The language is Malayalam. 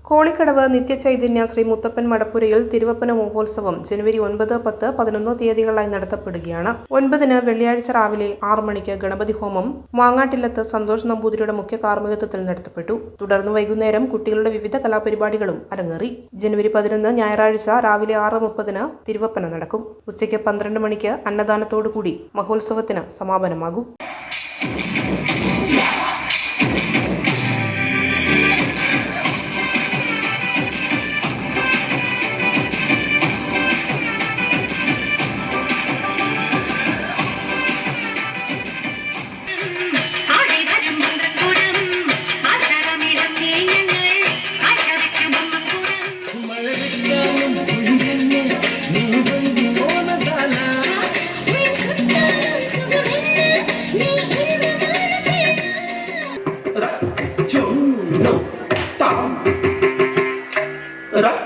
കോളിക്കടവ് നിത്യചൈതന്യ ശ്രീ മുത്തപ്പൻ മടപ്പുരയിൽ തിരുവപ്പന മഹോത്സവം ജനുവരി 9, 10, 11 തീയതികളായി നടത്തപ്പെടുകയാണ്. 9-ന് വെള്ളിയാഴ്ച രാവിലെ 6 മണിക്ക് ഗണപതി ഹോമം മാങ്ങാട്ടില്ലത്ത് സന്തോഷ് നമ്പൂതിരിയുടെ മുഖ്യ കാർമ്മികത്വത്തിൽ നടത്തപ്പെട്ടു. തുടർന്ന് വൈകുന്നേരം കുട്ടികളുടെ വിവിധ കലാപരിപാടികളും അരങ്ങേറി. ജനുവരി 11 ഞായറാഴ്ച രാവിലെ 6:30-ന് തിരുവപ്പന നടക്കും. ഉച്ചയ്ക്ക് 12 മണിക്ക് അന്നദാനത്തോടുകൂടി മഹോത്സവത്തിന് സമാപനമാകും. Ra,